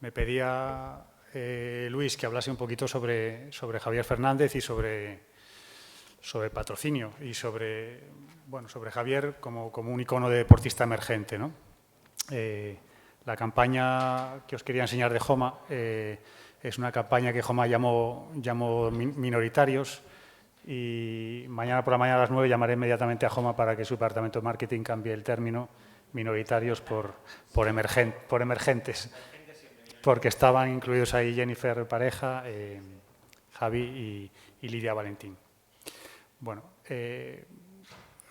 Me pedía Luis que hablase un poquito sobre Javier Fernández y sobre patrocinio y sobre Javier como un icono de deportista emergente, ¿no? La campaña que os quería enseñar de Joma es una campaña que Joma llamó Minoritarios, y mañana por la mañana a las 9 llamaré inmediatamente a Joma para que su departamento de marketing cambie el término minoritarios por emergentes, porque estaban incluidos ahí Jennifer Pareja, Javi y Lidia Valentín. Bueno,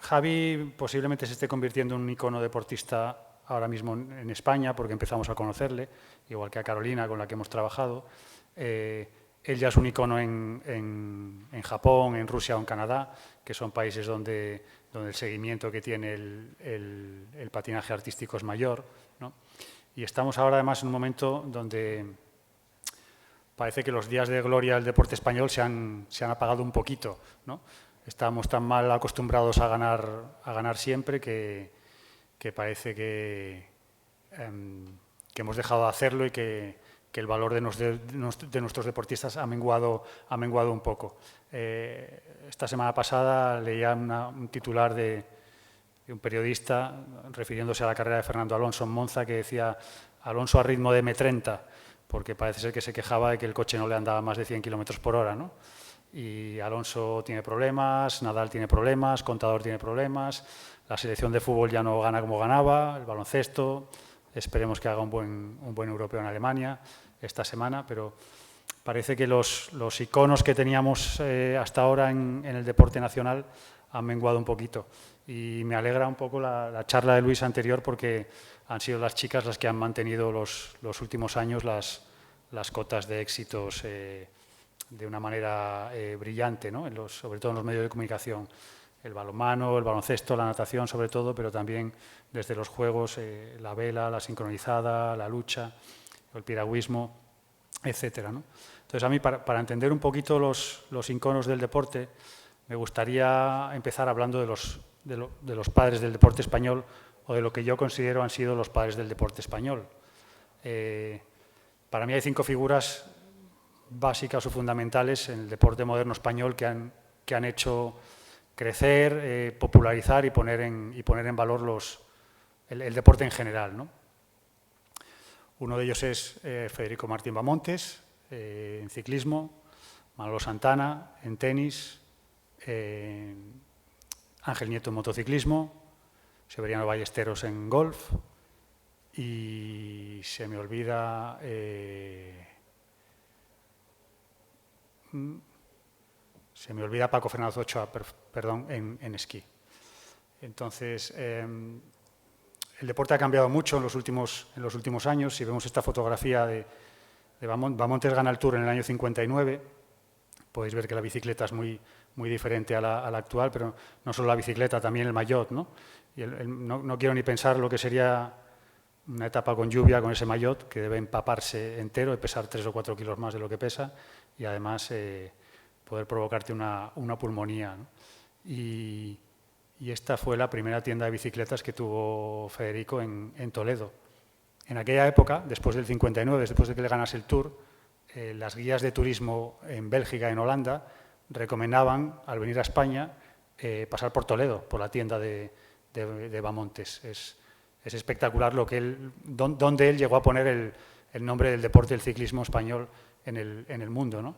Javi posiblemente se esté convirtiendo en un icono deportista ahora mismo en España, porque empezamos a conocerle, igual que a Carolina, con la que hemos trabajado. Él ya es un icono en Japón, en Rusia o en Canadá, que son países donde el seguimiento que tiene el patinaje artístico es mayor, ¿no? Y estamos ahora además en un momento donde parece que los días de gloria del deporte español se han apagado un poquito, ¿no? Estamos tan mal acostumbrados a ganar siempre que parece que hemos dejado de hacerlo y que el valor de nuestros deportistas ha menguado un poco. Esta semana pasada leía un titular de un periodista refiriéndose a la carrera de Fernando Alonso en Monza, que decía: Alonso a ritmo de M30, porque parece ser que se quejaba de que el coche no le andaba más de 100 kilómetros por hora, ¿no? Y Alonso tiene problemas, Nadal tiene problemas, Contador tiene problemas, la selección de fútbol ya no gana como ganaba, el baloncesto, esperemos que haga un buen europeo en Alemania esta semana, pero parece que los iconos que teníamos hasta ahora en el deporte nacional han menguado un poquito. Y me alegra un poco la charla de Luis anterior, porque han sido las chicas las que han mantenido los últimos años las cotas de éxitos de una manera brillante, ¿no? Sobre todo en los medios de comunicación. El balonmano, el baloncesto, la natación sobre todo, pero también desde los juegos, la vela, la sincronizada, la lucha, el piragüismo, etcétera, ¿no? Entonces, a mí, para entender un poquito los iconos del deporte, me gustaría empezar hablando de los padres del deporte español, o de lo que yo considero han sido los padres del deporte español. Para mí hay 5 figuras básicas o fundamentales en el deporte moderno español que han hecho crecer, popularizar y poner en valor el deporte en general, ¿no? Uno de ellos es Federico Martín Bamontes, en ciclismo, Manolo Santana en tenis, Ángel Nieto en motociclismo, Severiano Ballesteros en golf, y se me olvida Paco Fernández Ochoa, perdón, en esquí. Entonces, el deporte ha cambiado mucho en los últimos años. Si vemos esta fotografía de Bamontes gana el Tour en el año 59, podéis ver que la bicicleta es muy diferente a la actual, pero no solo la bicicleta, también el maillot, ¿no? Y no quiero ni pensar lo que sería una etapa con lluvia, con ese maillot, que debe empaparse entero y pesar 3 o 4 kilos más de lo que pesa, y además poder provocarte una pulmonía, ¿no? Y esta fue la primera tienda de bicicletas que tuvo Federico en Toledo. En aquella época, después del 59, después de que le ganase el Tour, las guías de turismo en Bélgica y en Holanda recomendaban, al venir a España, pasar por Toledo, por la tienda de Bamontes. Es espectacular donde él llegó a poner el nombre del deporte del ciclismo español en el mundo, ¿no?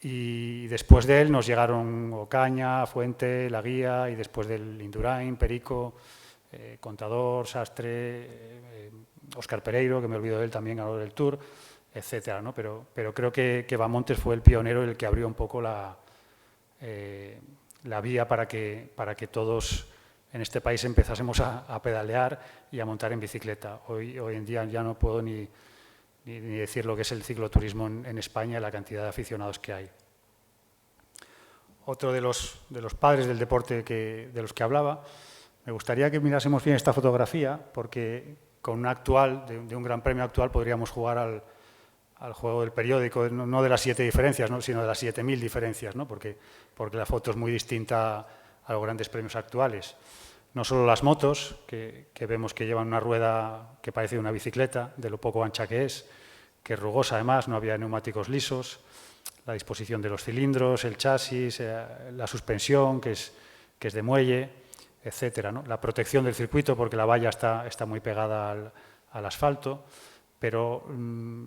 Y después de él nos llegaron Ocaña, Fuente, La Guía, y después del Indurain, Perico, Contador, Sastre, Óscar Pereiro, que me olvido de él también, ganador del Tour, etcétera, ¿no? Pero creo que Bamontes fue el pionero, el que abrió un poco la vía para que todos en este país empezásemos a pedalear y a montar en bicicleta. Hoy en día ya no puedo ni decir lo que es el cicloturismo en España, la cantidad de aficionados que hay. Otro de los padres del deporte de los que hablaba, me gustaría que mirásemos bien esta fotografía, porque con una actual, de un gran premio actual, podríamos jugar al juego del periódico, no de las 7 diferencias, ¿no?, sino de las 7000 diferencias, ¿no?, porque la foto es muy distinta a los grandes premios actuales. No solo las motos, que vemos que llevan una rueda que parece una bicicleta, de lo poco ancha que es, que es rugosa además, no había neumáticos lisos, la disposición de los cilindros, el chasis, la suspensión, que es de muelle, etcétera, ¿no? La protección del circuito, porque la valla está muy pegada al asfalto, pero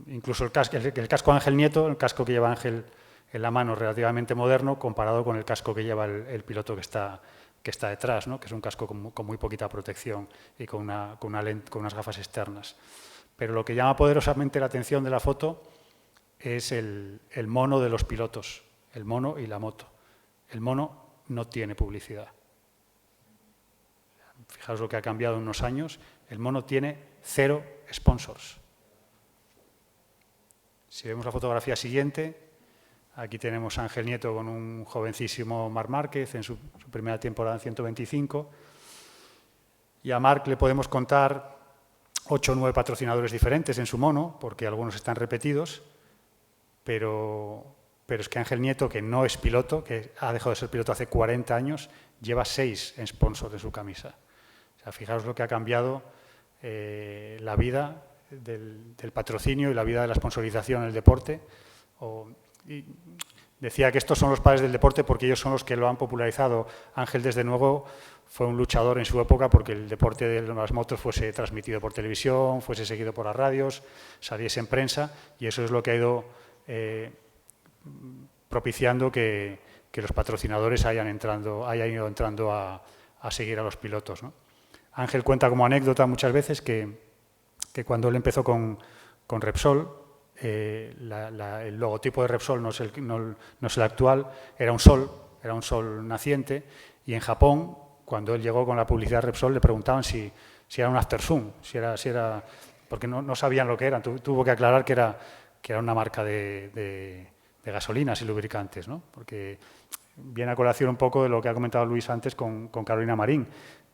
incluso el casco Ángel Nieto, el casco que lleva Ángel en la mano, relativamente moderno, comparado con el casco que lleva el piloto que está detrás, ¿no? Que es un casco con muy poquita protección y con unas gafas externas. Pero lo que llama poderosamente la atención de la foto es el mono de los pilotos, el mono y la moto. El mono no tiene publicidad. Fijaos lo que ha cambiado en unos años. El mono tiene 0 sponsors. Si vemos la fotografía siguiente, aquí tenemos a Ángel Nieto con un jovencísimo Marc Márquez en su primera temporada en 125. Y a Marc le podemos contar 8 o 9 patrocinadores diferentes en su mono, porque algunos están repetidos, pero es que Ángel Nieto, que no es piloto, que ha dejado de ser piloto hace 40 años, lleva 6 sponsors en su camisa. O sea, fijaos lo que ha cambiado la vida del patrocinio y la vida de la sponsorización en el deporte. Y decía que estos son los padres del deporte porque ellos son los que lo han popularizado. Ángel, desde luego, fue un luchador en su época porque el deporte de las motos fuese transmitido por televisión, fuese seguido por las radios, saliese en prensa, y eso es lo que ha ido propiciando que los patrocinadores hayan ido entrando a seguir a los pilotos, ¿no? Ángel cuenta como anécdota muchas veces que cuando él empezó con Repsol, el logotipo de Repsol no es el actual, era un sol naciente, y en Japón, cuando él llegó con la publicidad de Repsol, le preguntaban si era un Aftersun, si era porque no sabían lo que eran. Tuvo que aclarar que era una marca de gasolinas y lubricantes, ¿no? Porque viene a colación un poco de lo que ha comentado Luis antes con Carolina Marín,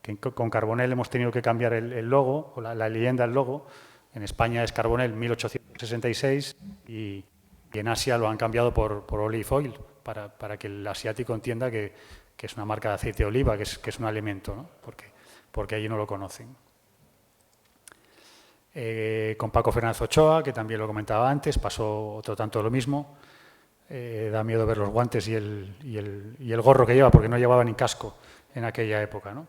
que con Carbonell hemos tenido que cambiar el logo, o la leyenda del logo. En España es Carbonell 1866 y en Asia lo han cambiado por Olive Oil, para que el asiático entienda que es una marca de aceite de oliva, que es un alimento, ¿no? Porque allí no lo conocen. Con Paco Fernández Ochoa, que también lo comentaba antes, pasó otro tanto lo mismo. Da miedo ver los guantes y el gorro que lleva, porque no llevaba ni casco en aquella época, ¿no?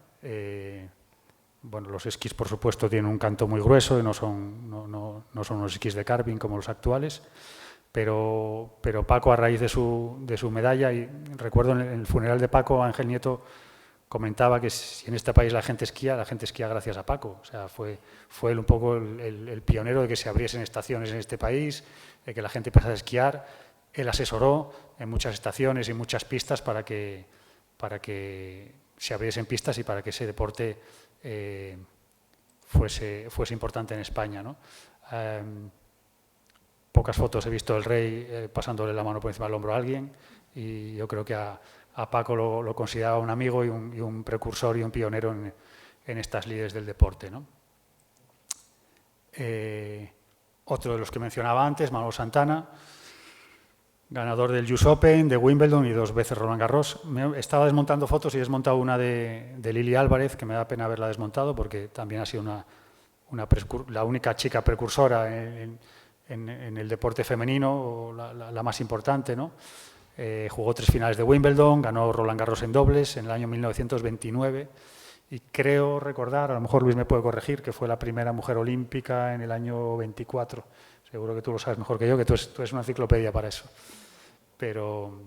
Bueno, los esquís, por supuesto, tienen un canto muy grueso y no son unos esquís de carving como los actuales, pero Paco, a raíz de su medalla, y recuerdo en el funeral de Paco, Ángel Nieto comentaba que si en este país la gente esquía gracias a Paco. O sea, fue él un poco el pionero de que se abriesen estaciones en este país, de que la gente empezara a esquiar. Él asesoró en muchas estaciones y muchas pistas para que se abriesen pistas y para que ese deporte fuese importante en España, ¿no? Pocas fotos he visto del rey pasándole la mano por encima del hombro a alguien, y yo creo que a Paco lo consideraba un amigo y un precursor y un pionero en estas lides del deporte, ¿no? Otro de los que mencionaba antes, Manolo Santana, ganador del US Open, de Wimbledon y 2 veces Roland Garros. Estaba desmontando fotos y he desmontado una de Lili Álvarez, que me da pena haberla desmontado porque también ha sido la única chica precursora en el deporte femenino, o la más importante, ¿no? Jugó 3 finales de Wimbledon, ganó Roland Garros en dobles en el año 1929 y creo recordar, a lo mejor Luis me puede corregir, que fue la primera mujer olímpica en el año 24. Seguro que tú lo sabes mejor que yo, que tú eres una enciclopedia para eso. Pero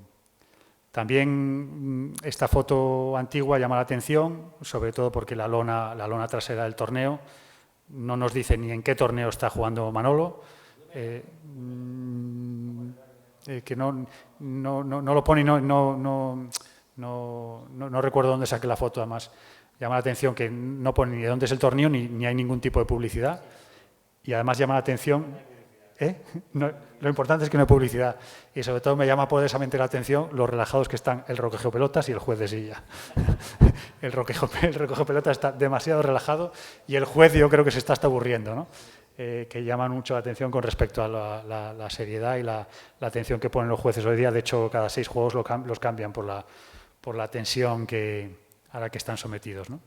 también esta foto antigua llama la atención, sobre todo porque la lona trasera del torneo no nos dice ni en qué torneo está jugando Manolo, que no lo pone, no recuerdo dónde saqué la foto. Además llama la atención que no pone ni de dónde es el torneo ni hay ningún tipo de publicidad, y además llama la atención... lo importante es que no hay publicidad, y sobre todo me llama poderosamente la atención los relajados que están el roquejopelotas y el juez de silla. El roquejopelotas está demasiado relajado y el juez yo creo que se está hasta aburriendo, ¿no? Que llaman mucho la atención con respecto a la seriedad y la atención que ponen los jueces hoy día. De hecho, cada 6 juegos los cambian por la tensión a la que están sometidos, ¿no?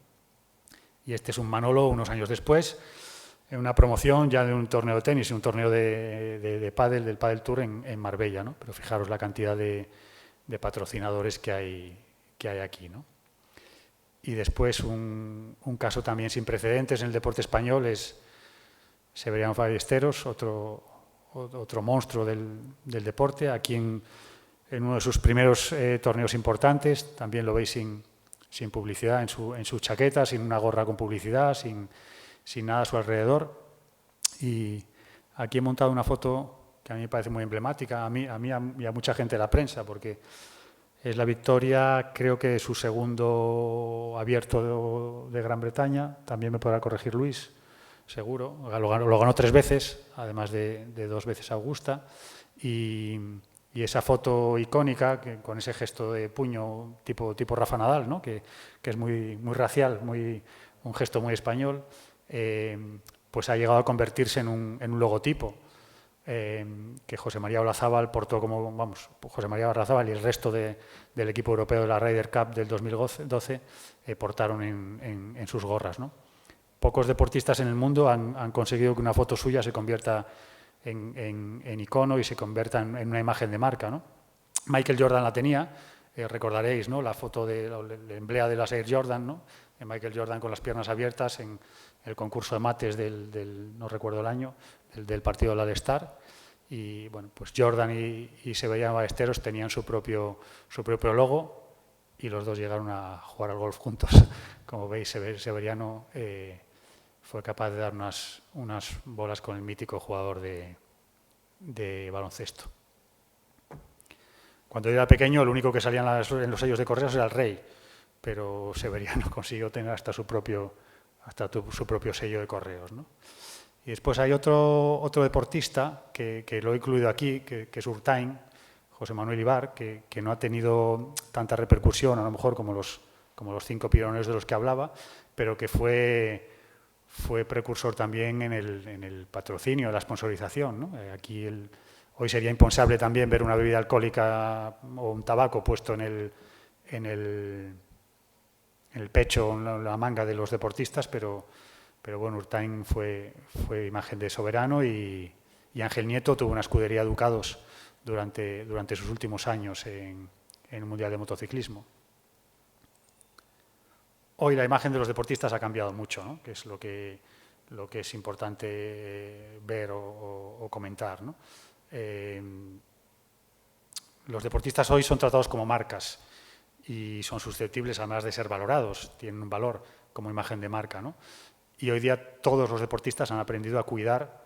Y este es un Manolo unos años después, en una promoción ya de un torneo de tenis, un torneo de pádel, del Padel Tour en Marbella, ¿no? Pero fijaros la cantidad de patrocinadores que hay aquí, ¿no? Y después un caso también sin precedentes en el deporte español es Severiano Ballesteros, otro monstruo del deporte, aquí en uno de sus primeros torneos importantes, también lo veis sin publicidad en su chaqueta, sin una gorra con publicidad, sin nada a su alrededor. Y aquí he montado una foto que a mí me parece muy emblemática, a mí y a mucha gente de la prensa, porque es la victoria, creo que de su segundo abierto de Gran Bretaña, también me podrá corregir Luis, seguro, lo ganó 3 veces, además de 2 veces Augusta, y esa foto icónica, con ese gesto de puño tipo Rafa Nadal, ¿no? que es muy racial, un gesto muy español, pues ha llegado a convertirse en un logotipo que José María Olazábal portó como, vamos, José María Olazábal y el resto del equipo europeo de la Ryder Cup del 2012 portaron en sus gorras, ¿no? Pocos deportistas en el mundo han conseguido que una foto suya se convierta en icono y se convierta en una imagen de marca, ¿no? Michael Jordan la tenía, recordaréis, ¿no? La foto del emblema de las Air Jordan, ¿no? De Michael Jordan con las piernas abiertas en el concurso de mates no recuerdo el año, del partido del All-Star. Y bueno, pues Jordan y Severiano Ballesteros tenían su propio logo y los dos llegaron a jugar al golf juntos. Como veis, Severiano fue capaz de dar unas bolas con el mítico jugador de baloncesto. Cuando yo era pequeño, lo único que salía en los sellos de correos era el rey, pero Severiano consiguió tener hasta su propio sello de correos, ¿no? Y después hay otro deportista que lo he incluido aquí, que es Urtain, José Manuel Ibar, que no ha tenido tanta repercusión, a lo mejor como los 5 pioneros de los que hablaba, pero que fue precursor también en el patrocinio, en la sponsorización, ¿no? Aquí hoy sería impensable también ver una bebida alcohólica o un tabaco puesto en el pecho o en la manga de los deportistas, pero bueno, Urtain fue imagen de soberano y Ángel Nieto tuvo una escudería Ducados durante sus últimos años en el Mundial de Motociclismo. Hoy la imagen de los deportistas ha cambiado mucho, ¿no? Que es lo que es importante ver o comentar, ¿no? Los deportistas hoy son tratados como marcas y son susceptibles además de ser valorados, tienen un valor como imagen de marca, ¿no? Y hoy día todos los deportistas han aprendido a cuidar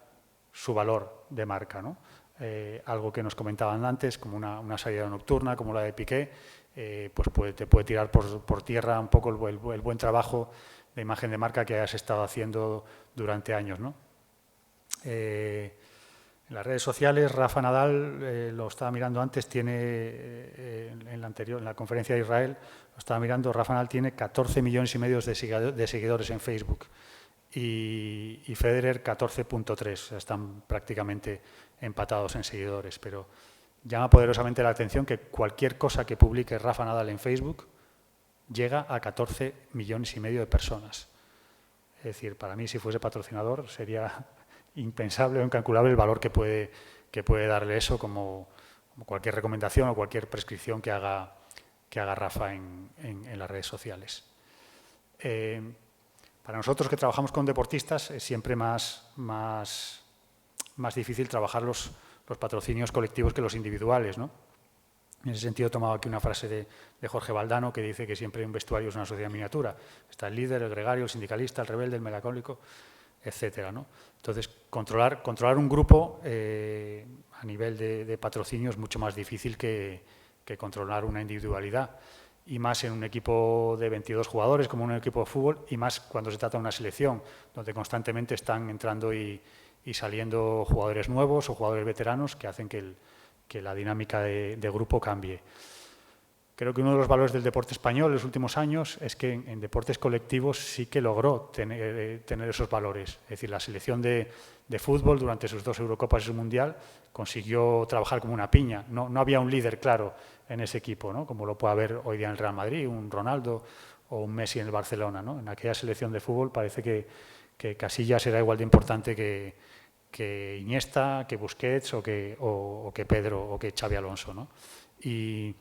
su valor de marca, ¿no? Algo que nos comentaban antes, como una salida nocturna, como la de Piqué, pues te puede tirar por tierra un poco el buen trabajo de imagen de marca que has estado haciendo durante años, ¿no? En las redes sociales, Rafa Nadal, lo estaba mirando antes, tiene, en la conferencia de Israel, lo estaba mirando, Rafa Nadal tiene 14,5 millones de seguidores en Facebook y Federer 14,3, están prácticamente empatados en seguidores, pero llama poderosamente la atención que cualquier cosa que publique Rafa Nadal en Facebook llega a 14,5 millones de personas. Es decir, para mí, si fuese patrocinador, sería impensable o incalculable el valor que puede darle eso como cualquier recomendación o cualquier prescripción que haga Rafa en las redes sociales. Para nosotros que trabajamos con deportistas es siempre más difícil trabajar los patrocinios colectivos que los individuales, ¿no? En ese sentido he tomado aquí una frase de Jorge Valdano que dice que siempre un vestuario es una sociedad miniatura. Está el líder, el gregario, el sindicalista, el rebelde, el melancólico, etcétera, ¿no? Entonces, controlar un grupo a nivel de patrocinio es mucho más difícil que controlar una individualidad, y más en un equipo de 22 jugadores como un equipo de fútbol, y más cuando se trata de una selección, donde constantemente están entrando y saliendo jugadores nuevos o jugadores veteranos que hacen que la dinámica de grupo cambie. Creo que uno de los valores del deporte español en los últimos años es que en deportes colectivos sí que logró tener esos valores. Es decir, la selección de fútbol durante sus 2 Eurocopas y su Mundial consiguió trabajar como una piña. No había un líder claro en ese equipo, ¿no? Como lo puede haber hoy día en el Real Madrid, un Ronaldo o un Messi en el Barcelona, ¿no? En aquella selección de fútbol parece que que Casillas era igual de importante que Iniesta, que Busquets o que Pedro o que Xavi Alonso, ¿no? Y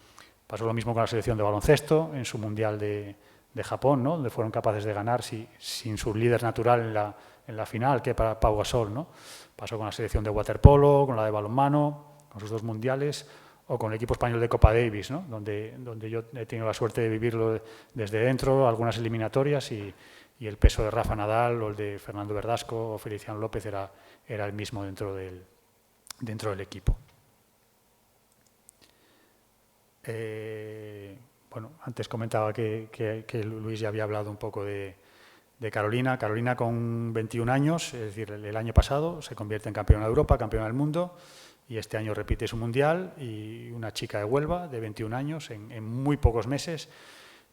pasó lo mismo con la selección de baloncesto en su Mundial de Japón, ¿no? Donde fueron capaces de ganar sin su líder natural en la final, que para Pau Gasol, ¿no? Pasó con la selección de waterpolo, con la de balonmano, con sus 2 mundiales, o con el equipo español de Copa Davis, ¿no? donde yo he tenido la suerte de vivirlo desde dentro, algunas eliminatorias, y el peso de Rafa Nadal o el de Fernando Verdasco o Feliciano López era el mismo dentro del equipo. Bueno, antes comentaba que Luis ya había hablado un poco de Carolina. Carolina con 21 años, es decir, el año pasado se convierte en campeona de Europa, campeona del mundo, y este año repite su mundial, y una chica de Huelva de 21 años, en muy pocos meses,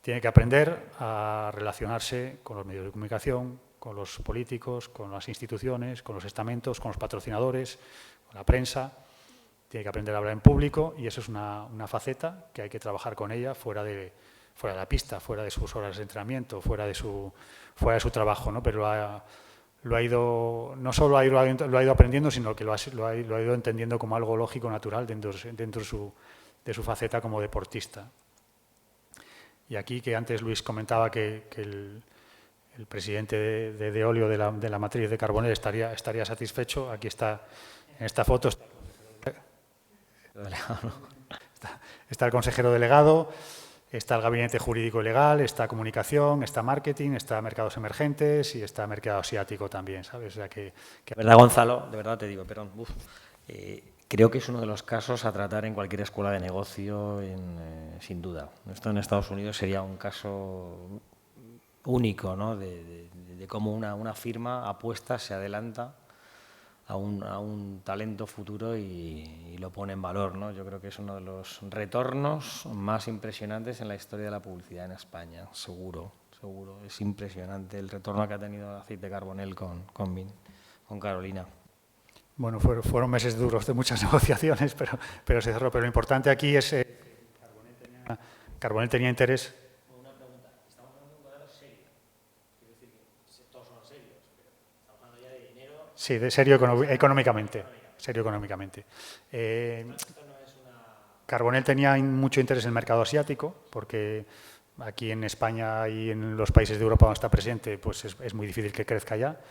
tiene que aprender a relacionarse con los medios de comunicación, con los políticos, con las instituciones, con los estamentos, con los patrocinadores, con la prensa. Tiene que aprender a hablar en público, y eso es una faceta que hay que trabajar con ella fuera de la pista, fuera de sus horas de entrenamiento, fuera de su trabajo, ¿no? Pero lo ha ido, no solo lo ha ido aprendiendo, sino que lo ha ido entendiendo como algo lógico, natural, dentro de su faceta como deportista. Y aquí, que antes Luis comentaba que el presidente de Olio, de la matriz de Carbonell, estaría satisfecho, aquí está, en esta foto, está el consejero delegado, está el gabinete jurídico y legal, está comunicación, está marketing, está mercados emergentes y está mercado asiático también, ¿sabes? O sea que... ¿Verdad, Gonzalo? De verdad te digo, perdón. Creo que es uno de los casos a tratar en cualquier escuela de negocio, sin duda. Esto en Estados Unidos sería un caso único, ¿no? de cómo una firma apuesta, se adelanta a un talento futuro y lo pone en valor, ¿no? Yo creo que es uno de los retornos más impresionantes en la historia de la publicidad en España, seguro. Es impresionante el retorno que ha tenido el aceite Carbonell con Carolina. Bueno, fueron meses duros de muchas negociaciones, pero se cerró. Pero lo importante aquí es que Carbonell tenía interés. Una pregunta, estamos hablando de un modelo serio, quiero decir que todos son serios, pero estamos hablando ya de dinero. Sí, de serio económicamente. Serio económicamente. Carbonell tenía mucho interés en el mercado asiático, porque aquí en España y en los países de Europa donde está presente, pues es muy difícil que crezca ya.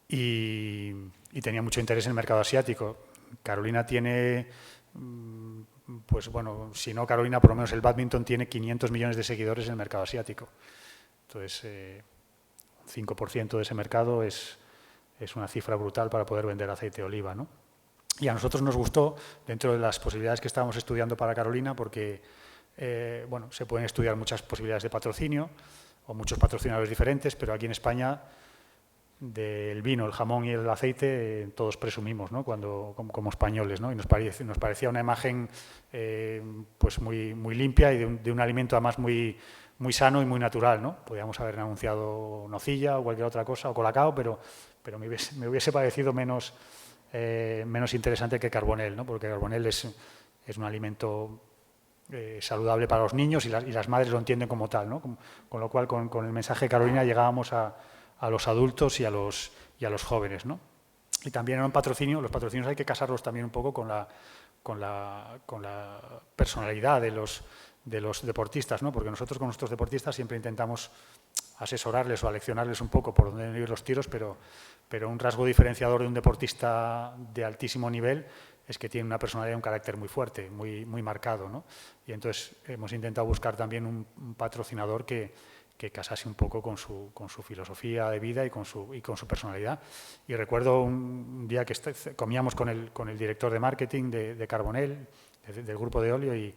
Y tenía mucho interés en el mercado asiático. Carolina tiene, pues bueno, si no Carolina, por lo menos el bádminton tiene 500 millones de seguidores en el mercado asiático. Entonces, 5% de ese mercado es una cifra brutal para poder vender aceite de oliva, ¿no? Y a nosotros nos gustó, dentro de las posibilidades que estábamos estudiando para Carolina, porque bueno, se pueden estudiar muchas posibilidades de patrocinio o muchos patrocinadores diferentes, pero aquí en España, del vino, el jamón y el aceite, todos presumimos, ¿no? Como españoles, ¿no? Y nos parecía una imagen pues muy limpia y de un alimento además muy sano y muy natural, ¿no? Podríamos haber anunciado nocilla o cualquier otra cosa, o colacao, pero me hubiese parecido menos interesante que Carbonell, ¿no? Porque Carbonell es un alimento saludable para los niños y las madres lo entienden como tal, ¿no? Con lo cual, con el mensaje de Carolina llegábamos a los adultos y a los jóvenes, ¿no? Y también era un patrocinio. Los patrocinios hay que casarlos también un poco con la personalidad de los deportistas, ¿no? Porque nosotros con nuestros deportistas siempre intentamos asesorarles o aleccionarles un poco por dónde deben ir los tiros, pero un rasgo diferenciador de un deportista de altísimo nivel es que tiene una personalidad y un carácter muy fuerte, muy marcado, ¿no? Y entonces hemos intentado buscar también un patrocinador que casase un poco con su filosofía de vida y con su personalidad. Y recuerdo un día que comíamos con el director de marketing de Carbonell, del grupo de Olio, y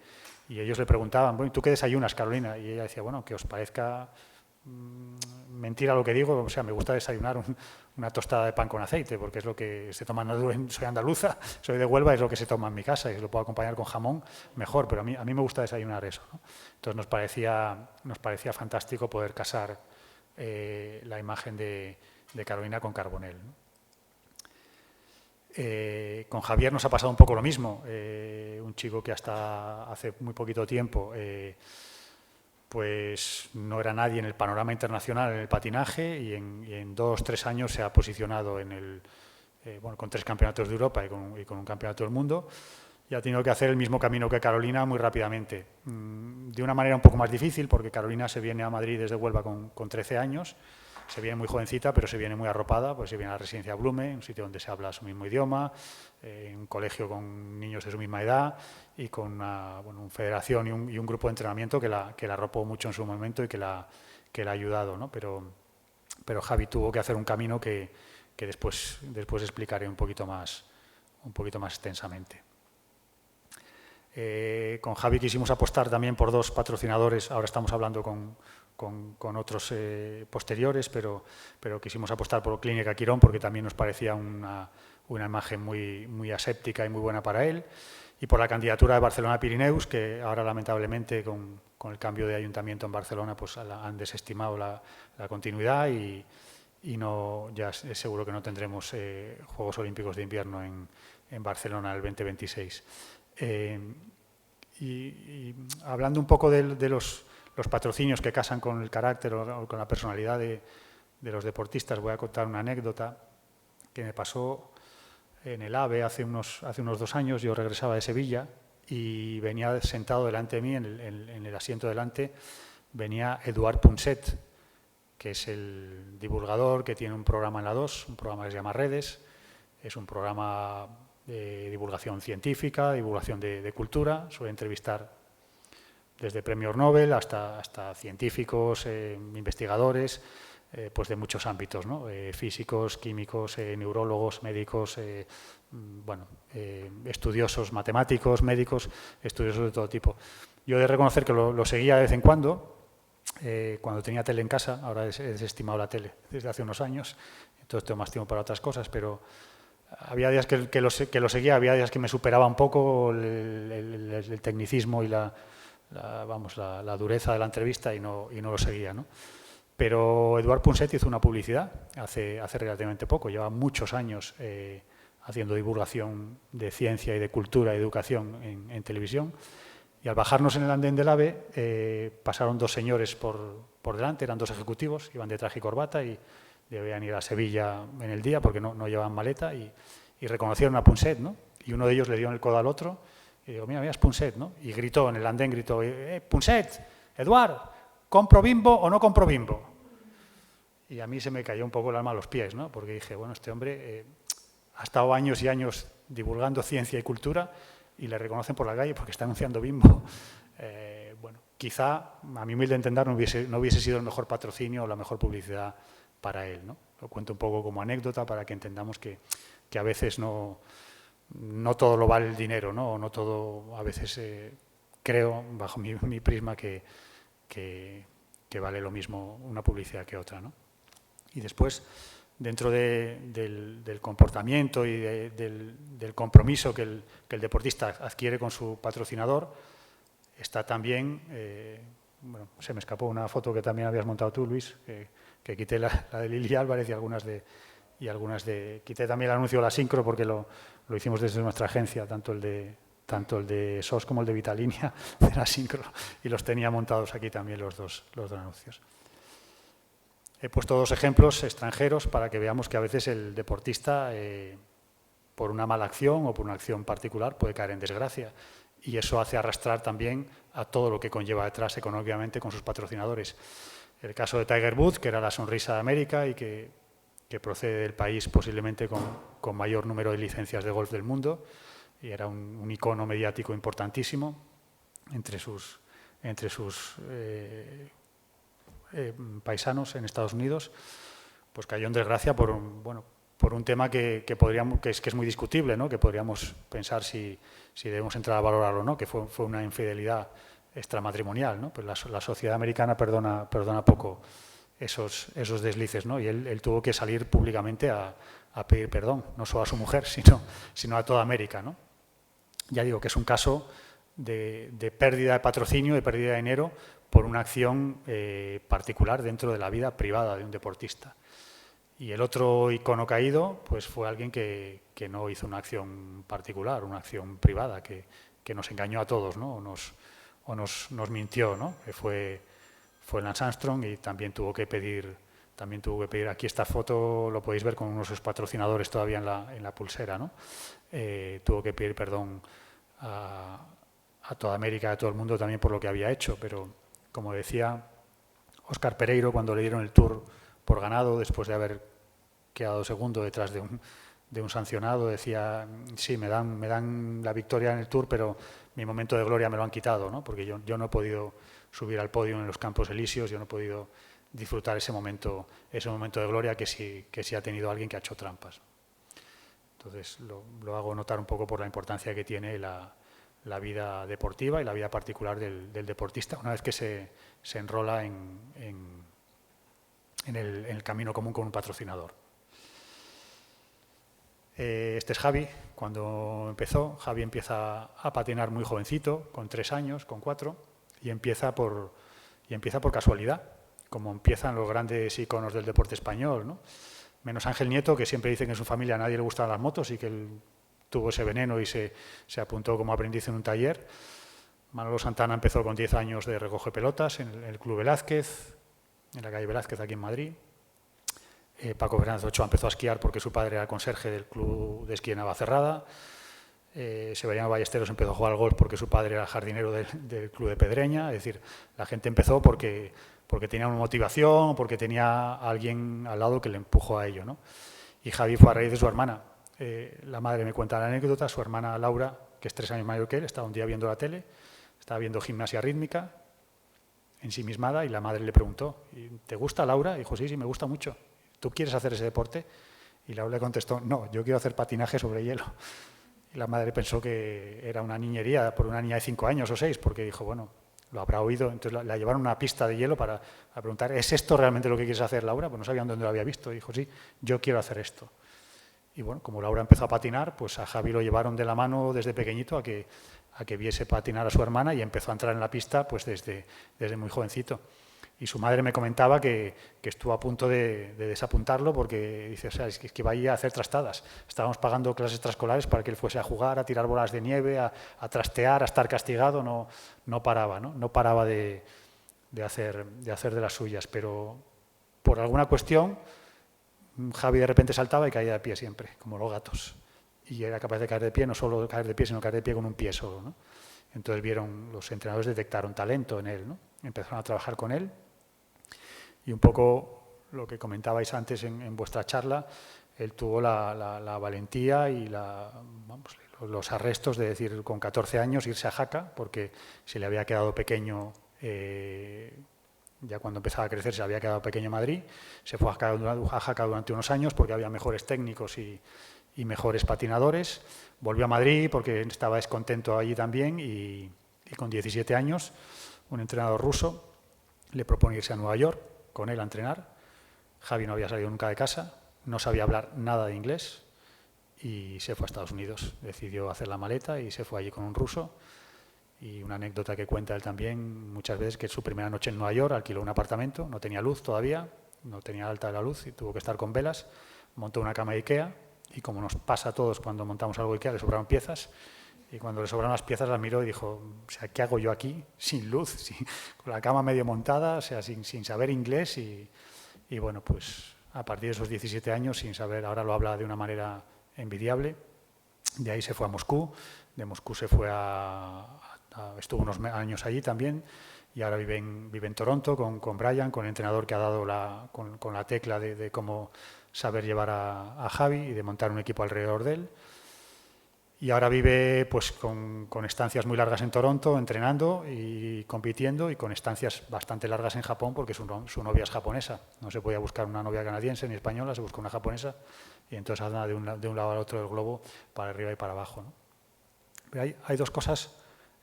ellos le preguntaban, bueno, ¿tú qué desayunas, Carolina? Y ella decía, bueno, que os parezca mentira lo que digo, o sea, me gusta desayunar una tostada de pan con aceite, porque es lo que se toma, soy andaluza, soy de Huelva, es lo que se toma en mi casa, y si lo puedo acompañar con jamón, mejor, pero a mí me gusta desayunar eso, ¿no? Entonces nos parecía fantástico poder casar la imagen de Carolina con Carbonell, ¿no? Con Javier nos ha pasado un poco lo mismo, un chico que hasta hace muy poquito tiempo pues no era nadie en el panorama internacional en el patinaje y en 2 o 3 años se ha posicionado con 3 campeonatos de Europa y con un campeonato del mundo, y ha tenido que hacer el mismo camino que Carolina muy rápidamente. De una manera un poco más difícil, porque Carolina se viene a Madrid desde Huelva con 13 años, se viene muy jovencita, pero se viene muy arropada, pues se viene a la residencia Blume, un sitio donde se habla su mismo idioma, un colegio con niños de su misma edad y con una federación y un grupo de entrenamiento que la arropó mucho en su momento y que la ha ayudado, ¿no? Pero Javi tuvo que hacer un camino que después explicaré un poquito más extensamente. Con Javi quisimos apostar también por 2 patrocinadores, ahora estamos hablando con otros posteriores, pero quisimos apostar por Clínica Quirón porque también nos parecía una imagen muy aséptica y muy buena para él, y por la candidatura de Barcelona Pirineus, que ahora lamentablemente con el cambio de ayuntamiento en Barcelona pues han desestimado la continuidad y no, ya es seguro que no tendremos Juegos Olímpicos de Invierno en Barcelona el 2026. Y hablando un poco de los patrocinios que casan con el carácter o con la personalidad de los deportistas, voy a contar una anécdota que me pasó en el AVE hace unos 2 años. Yo regresaba de Sevilla y venía sentado delante de mí, en el asiento delante, venía Eduard Punset, que es el divulgador que tiene un programa en la 2, un programa que se llama Redes. Es un programa de divulgación científica, divulgación de cultura. Suele entrevistar desde premios Nobel hasta científicos, investigadores, pues de muchos ámbitos, ¿no? Físicos, químicos, neurólogos, médicos, estudiosos matemáticos, médicos, estudiosos de todo tipo. Yo he de reconocer que lo seguía de vez en cuando tenía tele en casa. Ahora he desestimado la tele desde hace unos años, entonces tengo más tiempo para otras cosas, pero había días que lo seguía, había días que me superaba un poco el tecnicismo y la dureza de la entrevista y no lo seguía, ¿no? Pero Eduard Punset hizo una publicidad hace relativamente poco, lleva muchos años haciendo divulgación de ciencia y de cultura y educación en televisión, y al bajarnos en el andén del AVE pasaron 2 señores por delante, eran 2 ejecutivos, iban de traje y corbata y debían ir a Sevilla en el día porque no llevaban maleta, y reconocieron a Punset, ¿no? Y uno de ellos le dio en el codo al otro y digo, mira, es Punset, ¿no? Y gritó en el andén, Punset, Eduard, ¿compro Bimbo o no compro Bimbo? Y a mí se me cayó un poco el alma a los pies, ¿no? Porque dije, bueno, este hombre ha estado años y años divulgando ciencia y cultura y le reconocen por la calle porque está anunciando Bimbo. Quizá, a mi humilde entender, no hubiese sido el mejor patrocinio o la mejor publicidad para él, ¿no? Lo cuento un poco como anécdota para que entendamos que a veces no todo lo vale el dinero, ¿no? O no todo, a veces creo, bajo mi prisma, que vale lo mismo una publicidad que otra, ¿no? Y después, dentro del comportamiento y del compromiso que el deportista adquiere con su patrocinador, está también, se me escapó una foto que también habías montado tú, Luis, que quité la de Lili Álvarez y algunas de quité también el anuncio de la Sincro porque lo hicimos desde nuestra agencia, tanto el de SOS como el de Vitalinia de la Sincro, y los tenía montados aquí también los dos anuncios. He puesto 2 ejemplos extranjeros para que veamos que a veces el deportista, por una mala acción o por una acción particular, puede caer en desgracia, y eso hace arrastrar también a todo lo que conlleva detrás económicamente con sus patrocinadores. El caso de Tiger Woods, que era la sonrisa de América y que procede del país posiblemente con mayor número de licencias de golf del mundo, y era un icono mediático importantísimo entre sus paisanos en Estados Unidos, pues cayó en desgracia por un tema que es muy discutible, ¿no? Que podríamos pensar si debemos entrar a valorarlo o no, que fue una infidelidad extramatrimonial, ¿no? Pues la sociedad americana perdona poco esos deslices, ¿no? Y él tuvo que salir públicamente a pedir perdón, no solo a su mujer, sino a toda América, ¿no? Ya digo que es un caso de pérdida de patrocinio, de pérdida de dinero por una acción particular dentro de la vida privada de un deportista. Y el otro icono caído pues fue alguien que no hizo una acción particular, una acción privada, que nos engañó a todos, ¿no? O nos mintió, ¿no? Que fue fue Lance Armstrong y también tuvo que pedir, aquí esta foto, lo podéis ver con unos de sus patrocinadores todavía en la pulsera, ¿no? Tuvo que pedir perdón a toda América, a todo el mundo también por lo que había hecho, pero como decía Óscar Pereiro, cuando le dieron el Tour por ganado, después de haber quedado segundo detrás de un sancionado, decía, sí, me dan la victoria en el Tour, pero mi momento de gloria me lo han quitado, ¿no? Porque yo no he podido subir al podio en los Campos Elíseos, yo no he podido disfrutar ese momento de gloria que sí ha tenido alguien que ha hecho trampas. Entonces, lo hago notar un poco por la importancia que tiene la vida deportiva y la vida particular del deportista una vez que se enrola en el camino común con un patrocinador. Este es Javi. Cuando empezó, Javi empieza a patinar muy jovencito, con 3 años, con 4, y empieza por casualidad, como empiezan los grandes íconos del deporte español, ¿no? Menos Ángel Nieto, que siempre dicen que en su familia a nadie le gustaban las motos y que él tuvo ese veneno y se apuntó como aprendiz en un taller. Manolo Santana empezó con 10 años de recoge pelotas en el Club Velázquez, en la calle Velázquez, aquí en Madrid. Paco Fernández Ochoa empezó a esquiar porque su padre era conserje del Club de Esquí de Navacerrada. Severiano Ballesteros empezó a jugar al golf porque su padre era jardinero del Club de Pedreña. Es decir, la gente empezó porque tenía una motivación, porque tenía a alguien al lado que le empujó a ello, ¿no? Y Javi fue a raíz de su hermana. La madre me cuenta la anécdota, su hermana Laura, que es 3 años mayor que él, estaba un día viendo la tele, estaba viendo gimnasia rítmica, ensimismada, y la madre le preguntó, ¿te gusta, Laura? Y dijo, sí, me gusta mucho. ¿Tú quieres hacer ese deporte? Y Laura le contestó, no, yo quiero hacer patinaje sobre hielo. Y la madre pensó que era una niñería por una niña de 5 años o 6, porque dijo, bueno, lo habrá oído. Entonces la llevaron a una pista de hielo para preguntar, ¿es esto realmente lo que quieres hacer, Laura? Pues no sabían dónde lo había visto. Y dijo, sí, yo quiero hacer esto. Y bueno, como Laura empezó a patinar, pues a Javi lo llevaron de la mano desde pequeñito a que viese patinar a su hermana y empezó a entrar en la pista pues desde muy jovencito. Y su madre me comentaba que estuvo a punto de desapuntarlo porque dice, o sea, es que va a ir a hacer trastadas. Estábamos pagando clases extraescolares para que él fuese a jugar, a tirar bolas de nieve, a trastear, a estar castigado. No paraba, ¿no? No paraba de hacer de las suyas, pero por alguna cuestión Javi de repente saltaba y caía de pie siempre, como los gatos. Y era capaz de caer de pie, no solo caer de pie, sino caer de pie con un pie solo, ¿no? Entonces los entrenadores detectaron talento en él, ¿no? Empezaron a trabajar con él. Y un poco lo que comentabais antes en vuestra charla, él tuvo la valentía y los arrestos de decir con 14 años irse a Jaca, porque se le había quedado pequeño, ya cuando empezaba a crecer se había quedado pequeño en Madrid, se fue a Jaca durante unos años porque había mejores técnicos y mejores patinadores, volvió a Madrid porque estaba descontento allí también y con 17 años un entrenador ruso le propone irse a Nueva York con él a entrenar. Javi no había salido nunca de casa, no sabía hablar nada de inglés y se fue a Estados Unidos. Decidió hacer la maleta y se fue allí con un ruso. Y una anécdota que cuenta él también muchas veces, que su primera noche en Nueva York alquiló un apartamento, no tenía luz todavía, no tenía alta de la luz y tuvo que estar con velas, montó una cama de Ikea y como nos pasa a todos cuando montamos algo de Ikea, le sobraron piezas. Y cuando le sobraron las piezas las miró y dijo, o sea, ¿qué hago yo aquí sin luz, con la cama medio montada, o sea, sin saber inglés? Y bueno, pues a partir de esos 17 años, sin saber, ahora lo habla de una manera envidiable, de ahí se fue a Moscú, de Moscú se fue estuvo unos años allí también, y ahora vive en Toronto con Brian, con el entrenador que ha dado con la tecla de cómo saber llevar a Javi y de montar un equipo alrededor de él. Y ahora vive pues con estancias muy largas en Toronto, entrenando y compitiendo, y con estancias bastante largas en Japón, porque su novia es japonesa. No se podía buscar una novia canadiense ni española, se buscó una japonesa, y entonces anda de un lado al otro del globo, para arriba y para abajo, ¿no? Pero hay dos cosas,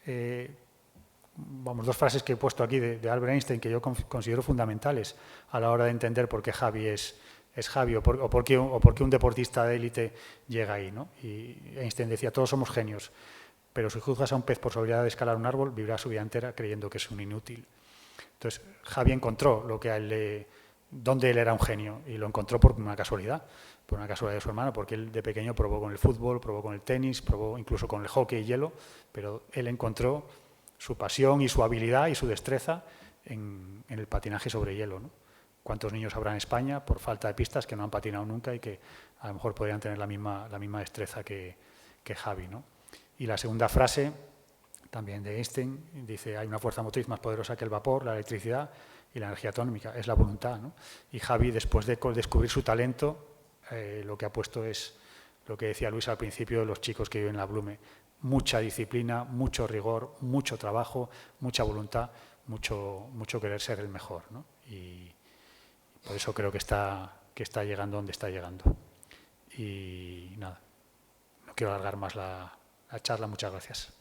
dos frases que he puesto aquí de Albert Einstein que yo considero fundamentales a la hora de entender por qué Javi es Javi o por qué un deportista de élite llega ahí, ¿no? Y Einstein decía, todos somos genios, pero si juzgas a un pez por su habilidad de escalar un árbol, vivirá su vida entera creyendo que es un inútil. Entonces, Javi encontró dónde él era un genio, y lo encontró por una casualidad de su hermano, porque él de pequeño probó con el fútbol, probó con el tenis, probó incluso con el hockey y hielo, pero él encontró su pasión y su habilidad y su destreza en el patinaje sobre hielo, ¿no? ¿Cuántos niños habrá en España por falta de pistas que no han patinado nunca y que a lo mejor podrían tener la misma destreza que Javi, ¿no? Y la segunda frase, también de Einstein, dice: hay una fuerza motriz más poderosa que el vapor, la electricidad y la energía atómica, es la voluntad, ¿no? Y Javi, después de descubrir su talento, lo que ha puesto es lo que decía Luis al principio de los chicos que viven en la Blume: mucha disciplina, mucho rigor, mucho trabajo, mucha voluntad, mucho querer ser el mejor, ¿no? Y por eso creo que está llegando donde está llegando. Y nada, no quiero alargar más la charla. Muchas gracias.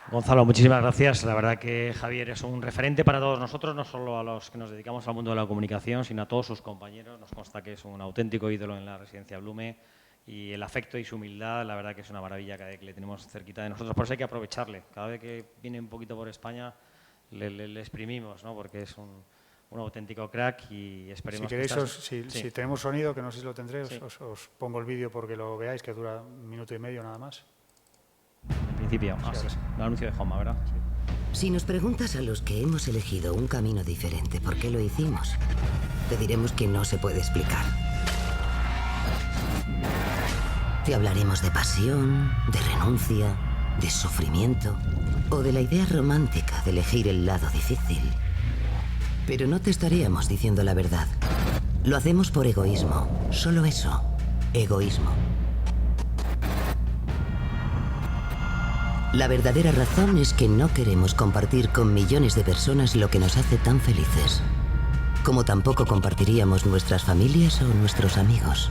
Gonzalo, muchísimas gracias. La verdad que Javier es un referente para todos nosotros, no solo a los que nos dedicamos al mundo de la comunicación, sino a todos sus compañeros. Nos consta que es un auténtico ídolo en la Residencia Blume, y el afecto y su humildad, la verdad que es una maravilla cada vez que le tenemos cerquita de nosotros. Por eso hay que aprovecharle. Cada vez que viene un poquito por España le exprimimos, ¿no? Porque es un auténtico crack y esperemos si queréis, que... si tenemos sonido, que no sé si lo tendré, sí. os pongo el vídeo porque lo veáis, que dura 1 minuto y medio nada más. En principio, sí. El anuncio de Joma, ¿verdad? Sí. Si nos preguntas a los que hemos elegido un camino diferente por qué lo hicimos, te diremos que no se puede explicar. Te hablaremos de pasión, de renuncia, de sufrimiento o de la idea romántica de elegir el lado difícil. Pero no te estaríamos diciendo la verdad. Lo hacemos por egoísmo, solo eso, egoísmo. La verdadera razón es que no queremos compartir con millones de personas lo que nos hace tan felices, como tampoco compartiríamos nuestras familias o nuestros amigos.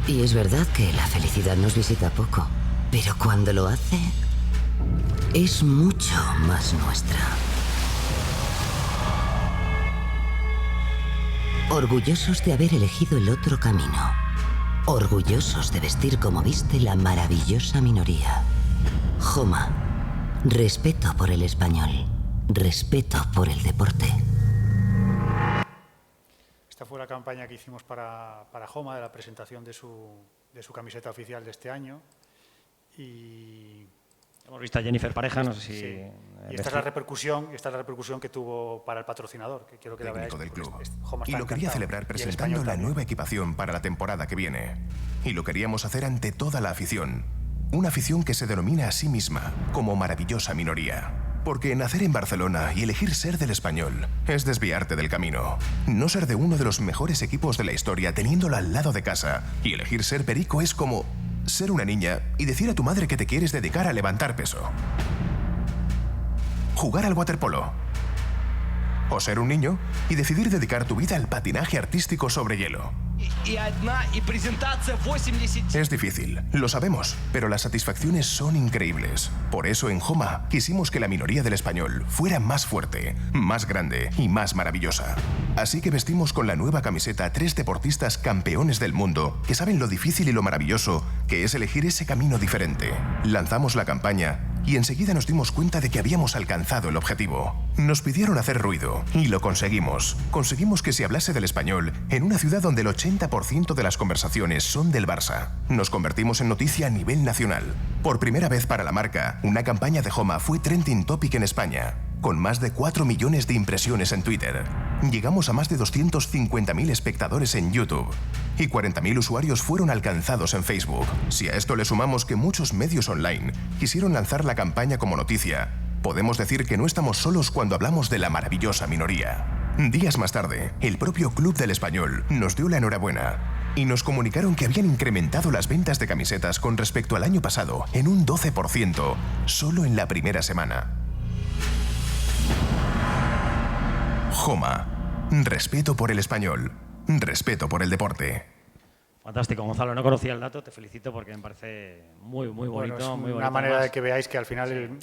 Y es verdad que la felicidad nos visita poco, pero cuando lo hace, es mucho más nuestra. Orgullosos de haber elegido el otro camino. Orgullosos de vestir como viste la maravillosa minoría. Joma. Respeto por el español. Respeto por el deporte. Esta fue la campaña que hicimos para Joma, de la presentación de su camiseta oficial de este año. Y hemos visto a Jennifer Pareja, no sé si... Sí. Y esta es la repercusión que tuvo para el patrocinador, que quiero que la veáis. Del club. Joma está Y lo quería encantado. celebrar Y el presentando español la también. nueva equipación para la temporada que viene. Y lo queríamos hacer ante toda la afición. Una afición que se denomina a sí misma como maravillosa minoría. Porque nacer en Barcelona y elegir ser del Español es desviarte del camino. No ser de uno de los mejores equipos de la historia teniéndolo al lado de casa. Y elegir ser perico es como ser una niña y decir a tu madre que te quieres dedicar a levantar peso. Jugar al waterpolo. O ser un niño y decidir dedicar tu vida al patinaje artístico sobre hielo. Es difícil, lo sabemos, pero las satisfacciones son increíbles. Por eso en Joma quisimos que la minoría del español fuera más fuerte, más grande y más maravillosa. Así que vestimos con la nueva camiseta a 3 deportistas campeones del mundo que saben lo difícil y lo maravilloso que es elegir ese camino diferente. Lanzamos la campaña y enseguida nos dimos cuenta de que habíamos alcanzado el objetivo. Nos pidieron hacer ruido y lo conseguimos. Conseguimos que se hablase del español en una ciudad donde el 80% de las conversaciones son del Barça. Nos convertimos en noticia a nivel nacional. Por primera vez para la marca, una campaña de Joma fue trending topic en España, con más de 4 millones de impresiones en Twitter. Llegamos a más de 250.000 espectadores en YouTube y 40.000 usuarios fueron alcanzados en Facebook. Si a esto le sumamos que muchos medios online quisieron lanzar la campaña como noticia, podemos decir que no estamos solos cuando hablamos de la maravillosa minoría. Días más tarde, el propio Club del Español nos dio la enhorabuena y nos comunicaron que habían incrementado las ventas de camisetas con respecto al año pasado en un 12%, solo en la primera semana. Joma. Respeto por el español. Respeto por el deporte. Fantástico, Gonzalo. No conocía el dato, te felicito porque me parece muy bonito. Bueno, es muy bonito. una manera Además, de que veáis que al final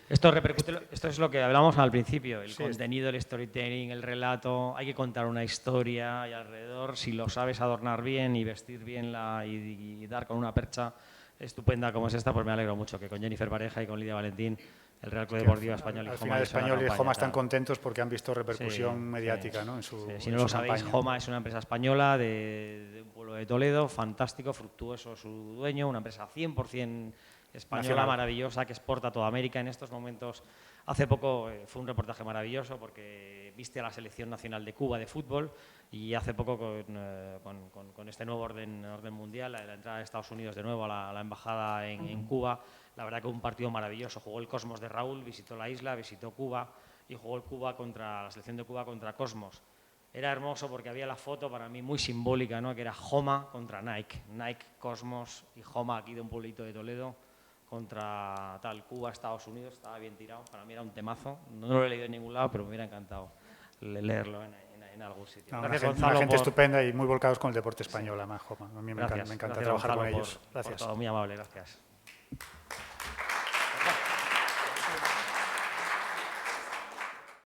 esto repercute, esto es lo que hablábamos al principio, el Sí, contenido, el storytelling, el relato. Hay que contar una historia y alrededor, si lo sabes adornar bien y vestir bien y dar con una percha estupenda como es esta, pues me alegro mucho que con Jennifer Pareja y con Lidia Valentín el Real Club Deportivo Español y al Joma final Español y Joma están claro. contentos porque han visto repercusión Sí, mediática, sí, ¿no? En su, sí. Si en no lo su sabéis, campaña. Joma es una empresa española de un pueblo de Toledo, fantástico, fructuoso su dueño, una empresa 100% española nacional. maravillosa que exporta a toda América en estos momentos. Hace poco fue un reportaje maravilloso porque viste a la selección nacional de Cuba de fútbol y hace poco con este nuevo orden mundial, la entrada de Estados Unidos de nuevo a la embajada en Cuba, la verdad que un partido maravilloso. Jugó el Cosmos de Raúl, visitó la isla, visitó Cuba y jugó la selección de Cuba contra Cosmos. Era hermoso porque había la foto para mí muy simbólica, ¿no? Que era Joma contra Nike. Nike, Cosmos y Joma aquí de un pueblito de Toledo contra tal Cuba, Estados Unidos. Estaba bien tirado. Para mí era un temazo. No lo he leído en ningún lado, pero me hubiera encantado leerlo en algún sitio. No, Gracias, una Gonzalo. gente estupenda y muy volcados con el deporte español, además, Joma. A mí me Gracias. encanta Gracias, trabajar Gonzalo, con ellos. por todo. Muy amable, gracias.